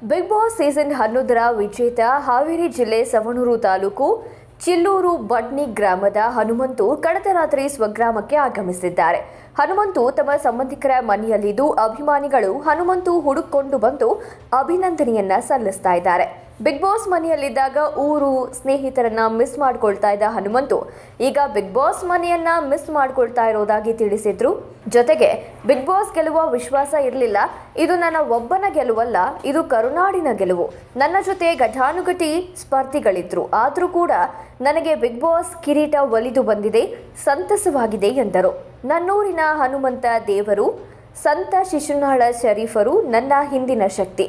Big boss season 11ರ ವಿಜೇತ ಹಾವೇರಿ ಜಿಲ್ಲೆ ಸವಣೂರು ತಾಲೂಕು ಚಿಲ್ಲೂರು ಬಡ್ನಿ ಗ್ರಾಮದ ಹನುಮಂತು ಕಳೆದ ರಾತ್ರಿ ಸ್ವಗ್ರಾಮಕ್ಕೆ ಆಗಮಿಸಿದ್ದಾರೆ. ಹನುಮಂತು ತಮ್ಮ ಸಂಬಂಧಿಕರ ಮನೆಯಲ್ಲಿದ್ದು ಅಭಿಮಾನಿಗಳು ಹನುಮಂತು ಹುಡುಕೊಂಡು ಬಂದು ಅಭಿನಂದನೆಯನ್ನ ಸಲ್ಲಿಸ್ತಾ ಇದ್ದಾರೆ. ಬಿಗ್ ಬಾಸ್ ಮನೆಯಲ್ಲಿದ್ದಾಗ ಊರು ಸ್ನೇಹಿತರನ್ನ ಮಿಸ್ ಮಾಡ್ಕೊಳ್ತಾ ಇದ್ದ ಹನುಮಂತು ಈಗ ಬಿಗ್ ಬಾಸ್ ಮನೆಯನ್ನ ಮಿಸ್ ಮಾಡ್ಕೊಳ್ತಾ ಇರೋದಾಗಿ ತಿಳಿಸಿದ್ರು. ಜೊತೆಗೆ ಬಿಗ್ ಬಾಸ್ ಗೆಲ್ಲುವ ವಿಶ್ವಾಸ ಇರಲಿಲ್ಲ. ಇದು ನನ್ನ ಒಬ್ಬನ ಗೆಲುವಲ್ಲ, ಇದು ಕರುನಾಡಿನ ಗೆಲುವು. ನನ್ನ ಜೊತೆ ಘಟಾನುಘಟಿ ಸ್ಪರ್ಧಿಗಳಿದ್ರು, ಆದರೂ ಕೂಡ ನನಗೆ ಬಿಗ್ ಬಾಸ್ ಕಿರೀಟ ಒಲಿದು ಬಂದಿದೆ, ಸಂತಸವಾಗಿದೆ ಎಂದರು. ನನ್ನೂರಿನ ಹನುಮಂತ ದೇವರು, ಸಂತ ಶಿಶುನಾಳ ಶರೀಫರು ನನ್ನ ಹಿಂದಿನ ಶಕ್ತಿ.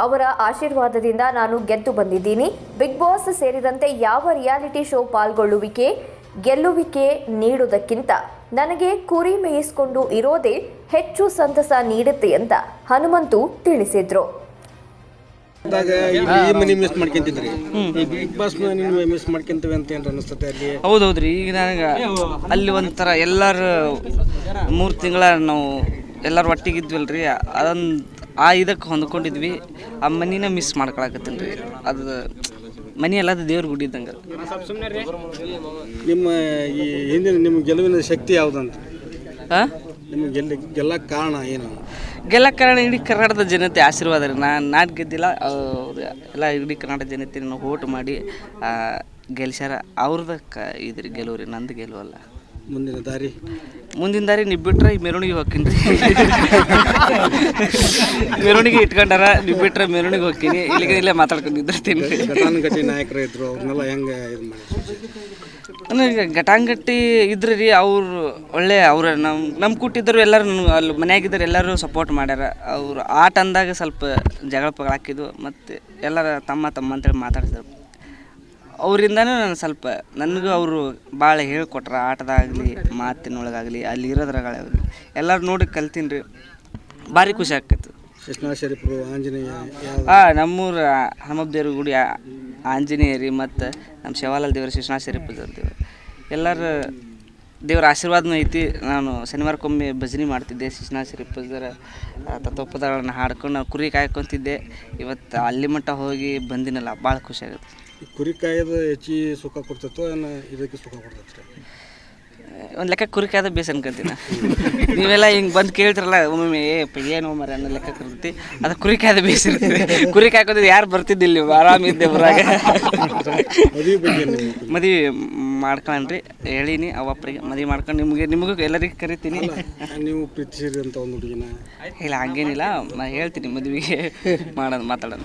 ಅವರ ಆಶೀರ್ವಾದದಿಂದ ನಾನು ಗೆದ್ದು ಬಂದಿದ್ದೀನಿ. ಬಿಗ್ ಬಾಸ್ ಸೇರಿದಂತೆ ಯಾವ ರಿಯಾಲಿಟಿ ಶೋ ಪಾಲ್ಗೊಳ್ಳುವಿಕೆ ಗೆಲ್ಲುವಿಕೆ ನೀಡುವುದಕ್ಕಿಂತ ನನಗೆ ಕುರಿ ಮೇಯಿಸಿಕೊಂಡು ಇರೋದೇ ಹೆಚ್ಚು ಸಂತಸ ನೀಡುತ್ತೆ ಅಂತ ಹನುಮಂತು ತಿಳಿಸಿದ್ರು. ಹೌದೌದ್ರಿ, ಈಗ ನನಗೆ ಅಲ್ಲಿ ಒಂಥರ ಎಲ್ಲರೂ 3 ತಿಂಗಳ ನಾವು ಎಲ್ಲರೂ ಒಟ್ಟಿಗಿದ್ವಲ್ರಿ, ಇದಕ್ಕೆ ಹೊಂದ್ಕೊಂಡಿದ್ವಿ. ಆ ಮನಿನ ಮಿಸ್ ಮಾಡ್ಕೊಳಕತ್ತೀನಿ ರೀ. ಅದು ಮನಿ ಅಲ್ಲ, ಅದು ದೇವ್ರ ಗುಡಿ ಇದ್ದಂಗೆ. ನಿಮ್ಮ ಈ ಹಿಂದಿನ ನಿಮ್ಮ ಗೆಲುವಿನ ಶಕ್ತಿ ಯಾವುದಂತ? ನಿಮ್ಗೆ ಗೆಲ್ಲಕ್ಕೆ ಕಾರಣ ಏನು? ಗೆಲ್ಲಕ್ಕೆ ಕಾರಣ ಇಡೀ ಕರ್ನಾಟಕದ ಜನತೆ ಆಶೀರ್ವಾದ ರೀ. ನಾನು ಗೆದ್ದಿಲ್ಲ, ಎಲ್ಲ ಇಡೀ ಕರ್ನಾಟಕ ಜನತೆ ಓಟ್ ಮಾಡಿ ಗೆಲ್ಸ್ಯಾರ. ಅವ್ರದ್ದು ಇದ್ರಿ ಗೆಲುವು ರೀ, ನಂದು ಗೆಲುವಲ್ಲ. ಮುಂದಿನ ದಾರಿ ನೀವು ಬಿಟ್ರೆ ಈ ಮೆರವಣಿಗೆ ಹೋಗ್ತೀನಿ ರೀ. ಮೆರವಣಿಗೆ ಇಟ್ಕೊಂಡಾರ, ನೀವು ಬಿಟ್ರೆ ಮೆರವಣಿಗೆ ಹೋಗ್ತೀನಿ. ಇಲ್ಲೇ ಮಾತಾಡ್ಕೊಂಡಿರ್ತೀನಿ. ಘಟಾನುಘಟಿ ನಾಯಕರು ಇದ್ರು, ಅವ್ರನ್ನೆಲ್ಲ ಹೆಂಗೆ ನನಗೆ ಘಟಾನುಘಟಿ ಇದ್ರಿ ರೀ. ಅವ್ರು ಒಳ್ಳೆ ನಮ್ಮ ಕೂಟಿದ್ದರು ಎಲ್ಲರೂ ಅಲ್ಲಿ ಮನೆಯಾಗಿದ್ದರು, ಎಲ್ಲರೂ ಸಪೋರ್ಟ್ ಮಾಡ್ಯಾರ. ಅವರು ಆಟ ಅಂದಾಗ ಸ್ವಲ್ಪ ಜಗಳ ಪಗಳ ಹಾಕಿದ್ವು, ಮತ್ತು ಎಲ್ಲರ ತಮ್ಮ ಅಂತೇಳಿ ಮಾತಾಡ್ತಾರೆ. ಅವರಿಂದನೂ ನಾನು ಸ್ವಲ್ಪ ನನಗೂ ಅವರು ಭಾಳ ಹೇಳ್ಕೊಟ್ರ. ಆಟದಾಗಲಿ ಮಾತಿನೊಳಗಾಗಲಿ ಅಲ್ಲಿ ಇರೋದ್ರಾಗಲಿ ಎಲ್ಲರೂ ನೋಡಿ ಕಲ್ತೀನಿ ರೀ. ಭಾರಿ ಖುಷಿ ಆಗ್ತೈತೆ. ನಮ್ಮೂರು ಹನುಮದೇವ್ರ ಗುಡಿ ಆಂಜನೇಯ ರೀ, ಮತ್ತು ನಮ್ಮ ಶಿವಾಲಾಲ್ ದೇವರು ಶಿಶುನಾಳ ಶರೀಫ್ ದೇವರು ಎಲ್ಲರೂ ದೇವ್ರ ಆಶೀರ್ವಾದನೂ ಐತಿ. ನಾನು ಶನಿವಾರಕ್ಕೊಮ್ಮೆ ಭಜನೆ ಮಾಡ್ತಿದ್ದೆ. ಶಿಶುನಾಳ ಶರೀಫ್ ತತ್ವಪದಗಳನ್ನು ಹಾಡ್ಕೊಂಡು ನಾನು ಕುರಿ ಕಾಯ್ಕೊತಿದ್ದೆ. ಇವತ್ತು ಅಲ್ಲಿ ಮಟ್ಟ ಹೋಗಿ ಬಂದಿನಲ್ಲ, ಭಾಳ ಖುಷಿ ಆಗುತ್ತೆ. ಕುರಿ ಕಾಯೋದು ಹೆಚ್ಚಿಗೆ ಸುಖ ಕೊಡ್ತೈತೋ ಏನೋ ಇದಕ್ಕೆ ಸುಖ ಕೊಡ್ತೈತೆ? ಒಂದು ಲೆಕ್ಕ ಕುರಿ ಕಾಯ್ದು ಬೇಸ್ ಅನ್ಕೊಂತೀನಿ. ನೀವೆಲ್ಲ ಹಿಂಗೆ ಬಂದು ಕೇಳ್ತಿರಲ್ಲ ಒಮ್ಮೊಮ್ಮೆ, ಏನು ಮರ ಅನ್ನೋ ಲೆಕ್ಕ ಕೊಡ್ತಿ. ಅದು ಕುರಿ ಕಾಯ್ದು ಬೇಸಿರ್ತದೆ. ಕುರಿ ಕಾಯ್ಕೋದಿದ್ದು ಯಾರು ಬರ್ತಿದ್ದಿಲ್ಲ, ನೀವು ಆರಾಮಿದ್ದೆ ಬರಾಗ. ಮದುವೆ ಮಾಡ್ಕೊಂಡ್ರಿ ಹೇಳೀನಿ ಅವಪ್ಪರಿಗೆ. ಮದುವೆ ಮಾಡ್ಕೊಂಡು ನಿಮಗೂ ಎಲ್ಲರಿಗೂ ಕರಿತೀನಿ. ನೀವು ಪ್ರೀತಿಸಿರಿ ಅಂತ ಒಂದು ಹುಡುಗಿನ? ಇಲ್ಲ, ಹಂಗೇನಿಲ್ಲ. ಹೇಳ್ತೀನಿ ಮದುವೆಗೆ ಮಾತಾಡೋಣ.